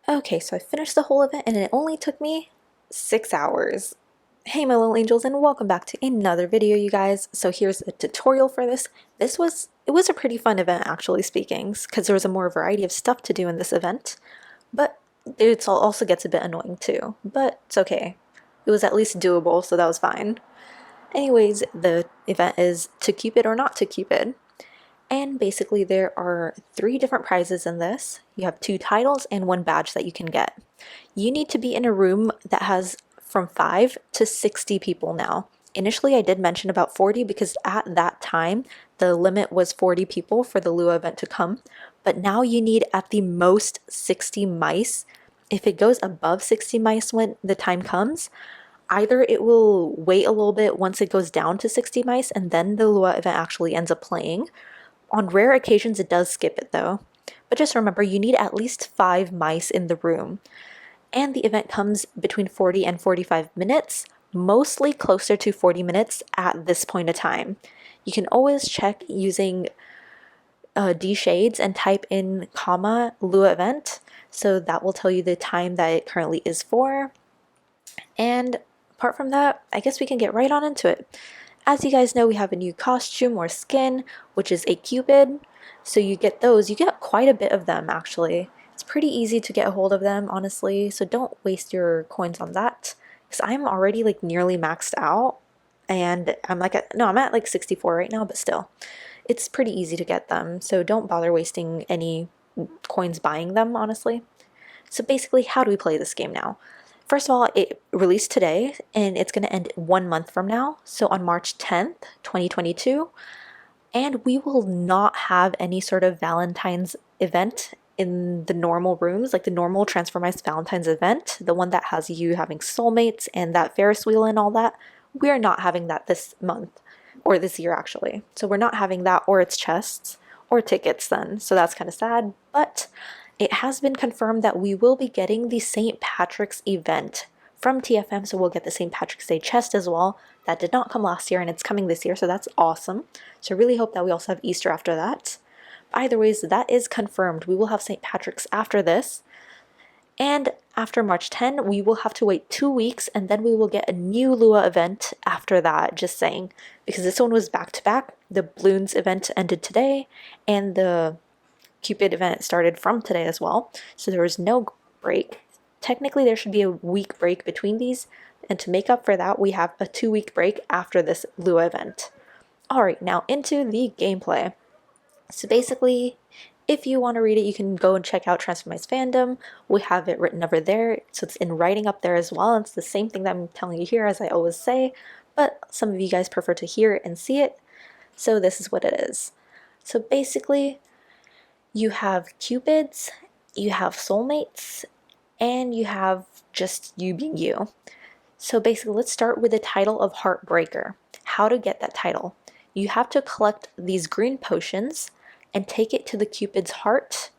Okay, so I finished the whole event and it only took me 6 hours. Hey my little angels, and welcome back to another video, you guys. So here's a tutorial for this. It was a pretty fun event, actually speaking, because there was a more variety of stuff to do in this event, but it also gets a bit annoying too, but it's okay. It was at least doable, so that was fine. Anyways, the event is to Cupid or not to Cupid. And basically there are 3 different prizes in this. You have 2 titles and 1 badge that you can get. You need to be in a room that has from 5 to 60 people now. Initially I did mention about 40 because at that time the limit was 40 people for the Lua event to come, but now you need at the most 60 mice. If it goes above 60 mice when the time comes, either it will wait a little bit once it goes down to 60 mice and then the Lua event actually ends up playing. On rare occasions it does skip it though. But just remember, you need at least 5 mice in the room. And the event comes between 40 and 45 minutes, mostly closer to 40 minutes at this point of time. You can always check using D shades and type in comma Lua event, so that will tell you the time that it currently is for. And apart from that, I guess we can get right on into it. As you guys know, we have a new costume or skin, which is a Cupid. So you get those. You get quite a bit of them, actually. It's pretty easy to get a hold of them, honestly. So don't waste your coins on that. Because I'm already like nearly maxed out. And I'm at like 64 right now, but still. It's pretty easy to get them. So don't bother wasting any coins buying them, honestly. So basically, how do we play this game now? First of all, it released today and it's going to end 1 month from now, so on March 10th, 2022. And we will not have any sort of Valentine's event in the normal rooms, like the normal Transformice Valentine's event, the one that has you having soulmates and that Ferris wheel and all that. We are not having that this month, or this year actually. So we're not having that or its chests or tickets then, so that's kind of sad, but it has been confirmed that we will be getting the St. Patrick's event from TFM, so we'll get the St. Patrick's Day chest as well. That did not come last year and it's coming this year, so that's awesome. So I really hope that we also have Easter after that. Either ways, that is confirmed. We will have St. Patrick's after this. And after March 10, we will have to wait 2 weeks and then we will get a new Lua event after that, just saying. Because this one was back to back. The Balloons event ended today and the Cupid event started from today as well, so there was no break. Technically there should be a week break between these, and to make up for that we have a 2-week break after this Lua event. Alright, now into the gameplay. So basically, if you want to read it, you can go and check out Transformice fandom. We have it written over there, so it's in writing up there as well. It's the same thing that I'm telling you here, as I always say, but some of you guys prefer to hear it and see it, so this is what it is. So basically, you have Cupids, you have soulmates, and you have just you being you. So basically, let's start with the title of Heartbreaker. How to get that title. You have to collect these green potions and take it to the Cupid's heart.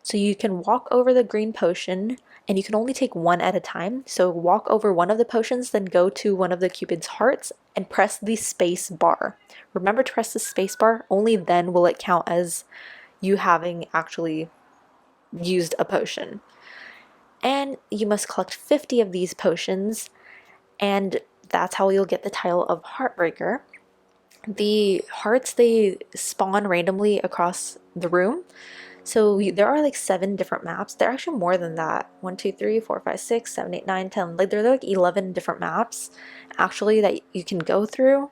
So you can walk over the green potion, and you can only take one at a time. So walk over one of the potions, then go to one of the Cupid's hearts and press the space bar. Remember to press the space bar, only then will it count as you having actually used a potion. And you must collect 50 of these potions, and that's how you'll get the title of Heartbreaker. The hearts, they spawn randomly across the room. So there are like 7 different maps. There are actually more than that. 1, 2, 3, 4, 5, 6, 7, 8, 9, 10. Like there are like 11 different maps actually that you can go through.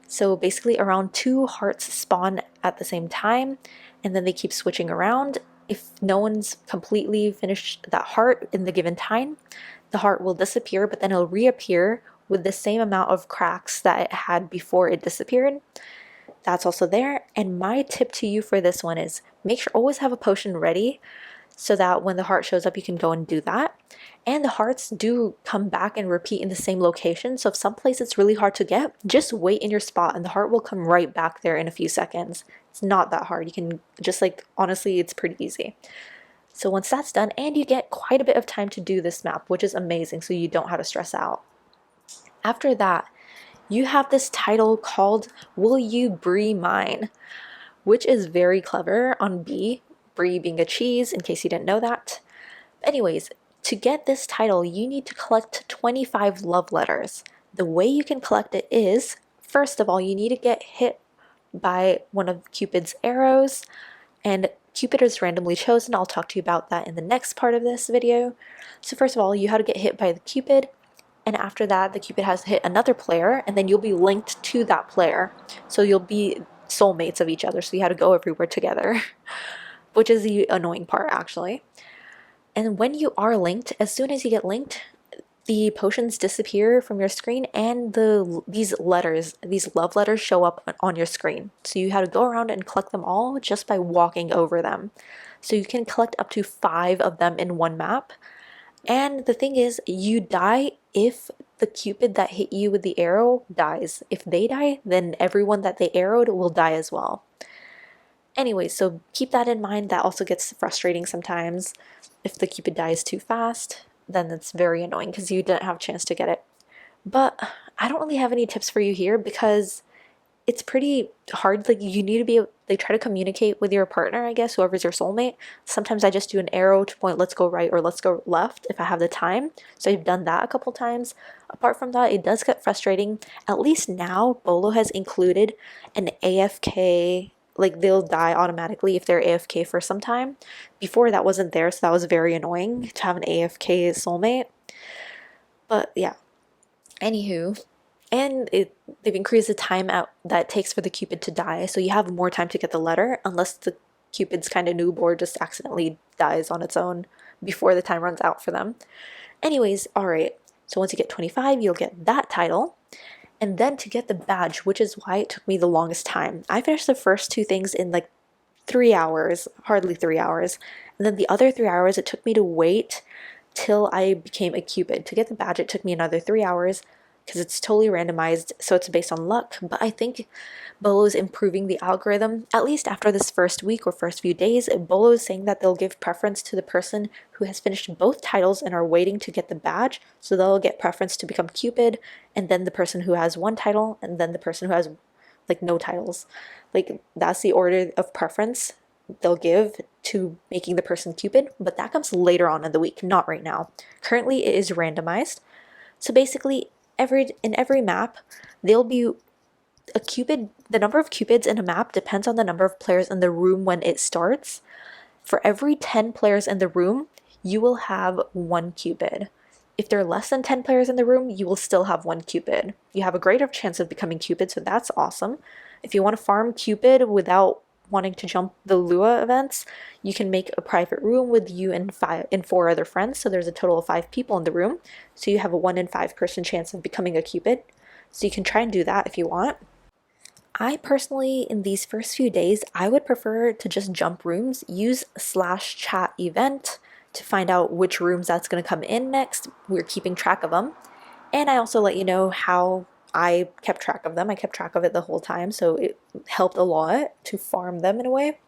So basically around 2 hearts spawn at the same time, and then they keep switching around. If no one's completely finished that heart in the given time, the heart will disappear, but then it'll reappear with the same amount of cracks that it had before it disappeared. That's also there. And my tip to you for this one is make sure always have a potion ready, so that when the heart shows up you can go and do that. And the hearts do come back and repeat in the same location, so if someplace it's really hard to get, just wait in your spot and the heart will come right back there in a few seconds. It's not that hard. You can just honestly, it's pretty easy. So once that's done, and you get quite a bit of time to do this map, which is amazing, so you don't have to stress out. After that, you have this title called Will You Brie Mine, which is very clever on B, Brie being a cheese, in case you didn't know that. Anyways, to get this title, you need to collect 25 love letters. The way you can collect it is, first of all, you need to get hit by one of Cupid's arrows, and Cupid is randomly chosen. I'll talk to you about that in the next part of this video. So first of all, you have to get hit by the Cupid, and after that, the Cupid has to hit another player, and then you'll be linked to that player. So you'll be soulmates of each other, so you have to go everywhere together, which is the annoying part, actually. And when you are linked, as soon as you get linked, the potions disappear from your screen, and these love letters show up on your screen. So you have to go around and collect them all just by walking over them. So you can collect up to 5 of them in one map. And the thing is, you die if the Cupid that hit you with the arrow dies. If they die, then everyone that they arrowed will die as well. Anyway, so keep that in mind. That also gets frustrating sometimes. If the Cupid dies too fast, then it's very annoying because you didn't have a chance to get it. But I don't really have any tips for you here because it's pretty hard. Like, you need to be, they try to communicate with your partner, I guess, whoever's your soulmate. Sometimes I just do an arrow to point, let's go right or let's go left if I have the time. So I've done that a couple times. Apart from that, it does get frustrating. At least now, Bolo has included an AFK, like they'll die automatically if they're AFK for some time. Before that wasn't there, so that was very annoying to have an AFK soulmate. But yeah, anywho, and they've increased the time out that it takes for the Cupid to die, so you have more time to get the letter, unless the Cupid's kind of noob or just accidentally dies on its own before the time runs out for them. Anyways, alright, so once you get 25, you'll get that title. And then to get the badge, which is why it took me the longest time. I finished the first 2 things in like 3 hours, hardly 3 hours. And then the other 3 hours, it took me to wait till I became a Cupid. To get the badge, it took me another 3 hours because it's totally randomized, so it's based on luck. But I think Bolo's improving the algorithm. At least after this first week or first few days, Bolo is saying that they'll give preference to the person who has finished both titles and are waiting to get the badge. So they'll get preference to become Cupid, and then the person who has 1 title, and then the person who has like no titles. Like, that's the order of preference they'll give to making the person Cupid, but that comes later on in the week, not right now. Currently it is randomized. So basically in every map there'll be a Cupid. The number of Cupids in a map depends on the number of players in the room when it starts. For every 10 players in the room, you will have 1 Cupid. If there are less than 10 players in the room, you will still have 1 Cupid. You have a greater chance of becoming Cupid, so that's awesome. If you want to farm Cupid without wanting to jump the Lua events, you can make a private room with you and 4 other friends, so there's a total of 5 people in the room, so you have a 1 in 5 person chance of becoming a Cupid. So you can try and do that if you want. I personally, in these first few days, I would prefer to just jump rooms, use /chat event to find out which rooms that's going to come in next. We're keeping track of them. And I also let you know how I kept track of them. I kept track of it the whole time, so it helped a lot to farm them in a way.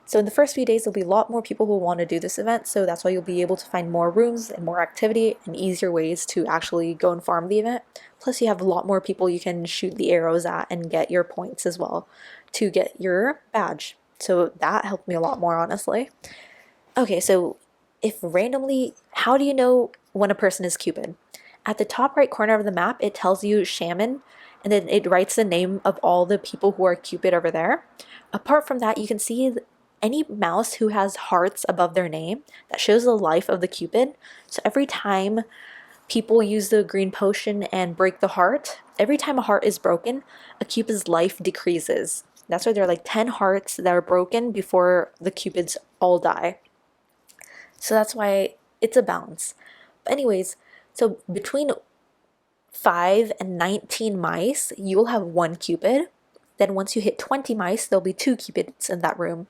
So in the first few days, there'll be a lot more people who want to do this event, so that's why you'll be able to find more rooms and more activity and easier ways to actually go and farm the event. Plus you have a lot more people you can shoot the arrows at and get your points as well to get your badge. So that helped me a lot more, honestly. Okay, so if randomly, how do you know when a person is Cupid? At the top right corner of the map, it tells you Shaman, and then it writes the name of all the people who are Cupid over there. Apart from that, you can see any mouse who has hearts above their name. That shows the life of the Cupid. So every time people use the green potion and break the heart, every time a heart is broken, a Cupid's life decreases. That's why there are like 10 hearts that are broken before the Cupids all die. So that's why it's a balance. But anyways, so between 5 and 19 mice, you will have 1 Cupid. Then once you hit 20 mice, there'll be 2 Cupids in that room.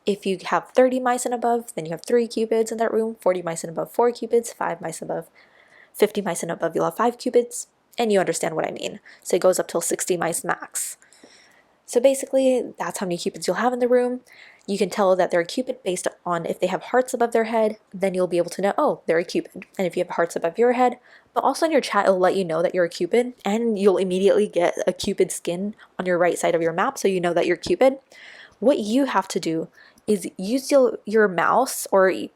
If you have 30 mice and above, then you have 3 Cupids in that room. 40 mice and above, 4 Cupids. 5 mice above, 50 mice and above, you'll have 5 Cupids. And you understand what I mean. So it goes up till 60 mice max. So basically, that's how many Cupids you'll have in the room. You can tell that they're a Cupid based on if they have hearts above their head, then you'll be able to know, oh, they're a Cupid. And if you have hearts above your head, but also in your chat, it'll let you know that you're a Cupid, and you'll immediately get a Cupid skin on your right side of your map, so you know that you're Cupid. What you have to do is use your mouse, or I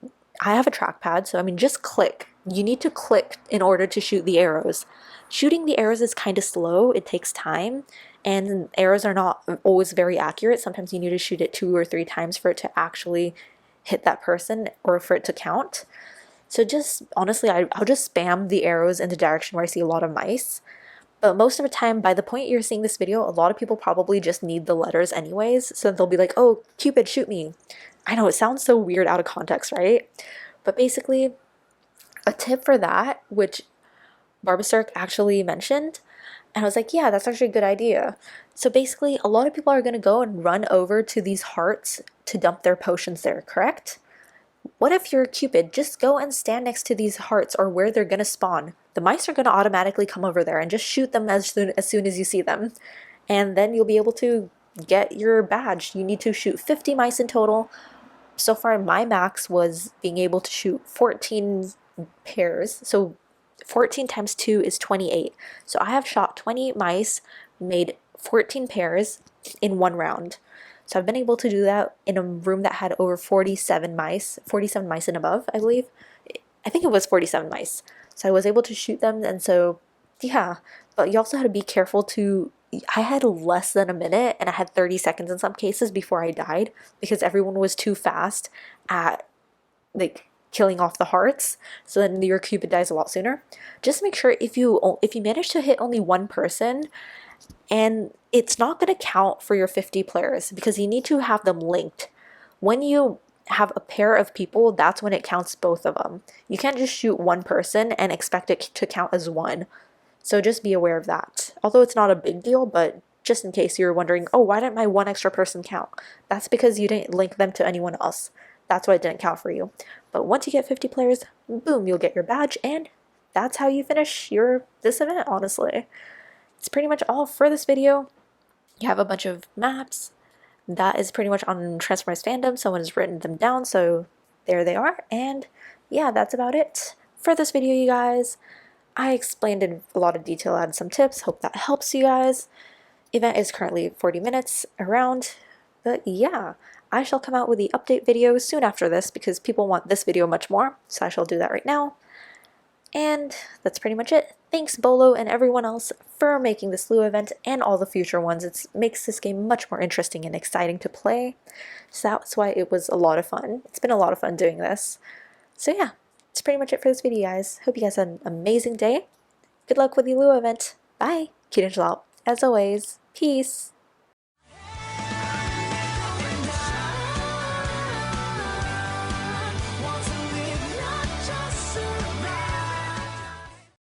have a trackpad, so I mean, just click. You need to click in order to shoot the arrows. Shooting the arrows is kind of slow, it takes time, and arrows are not always very accurate. Sometimes you need to shoot it 2 or 3 times for it to actually hit that person or for it to count. So just honestly, I'll just spam the arrows in the direction where I see a lot of mice. But most of the time, by the point you're seeing this video, a lot of people probably just need the letters anyways. So they'll be like, oh, Cupid, shoot me. I know it sounds so weird out of context, right? But basically, a tip for that, which Barbasirk actually mentioned, and I was like, yeah, that's actually a good idea. So basically, a lot of people are going to go and run over to these hearts to dump their potions there, correct? What if you're a Cupid? Just go and stand next to these hearts or where they're going to spawn. The mice are going to automatically come over there, and just shoot them as soon as you see them. And then you'll be able to get your badge. You need to shoot 50 mice in total. So far, my max was being able to shoot 14 pairs. So 14 times 2 is 28. So I have shot 20 mice, made 14 pairs in one round. So I've been able to do that in a room that had over 47 mice and above, I believe. I think it was 47 mice. So I was able to shoot them, and so, yeah. But you also had to be careful to, I had less than a minute, and I had 30 seconds in some cases before I died, because everyone was too fast at, like, killing off the hearts, so then your Cupid dies a lot sooner. Just make sure if you manage to hit only one person, and it's not going to count for your 50 players because you need to have them linked. When you have a pair of people, that's when it counts both of them. You can't just shoot one person and expect it to count as one. So just be aware of that. Although it's not a big deal, but just in case you're wondering, oh, why didn't my one extra person count? That's because you didn't link them to anyone else. That's why it didn't count for you. But once you get 50 players, boom, you'll get your badge, and that's how you finish this event, honestly. It's pretty much all for this video. You have a bunch of maps. That is pretty much on Transformice fandom. Someone has written them down, so there they are. And yeah, that's about it for this video, you guys. I explained in a lot of detail and some tips. Hope that helps you guys. Event is currently 40 minutes around. But yeah, I shall come out with the update video soon after this because people want this video much more. So I shall do that right now. And that's pretty much it. Thanks Bolo and everyone else for making this Lua event and all the future ones. It makes this game much more interesting and exciting to play. So that's why it was a lot of fun. It's been a lot of fun doing this. So yeah, that's pretty much it for this video, guys. Hope you guys had an amazing day. Good luck with the Lua event. Bye. Cute and chill out. As always, peace.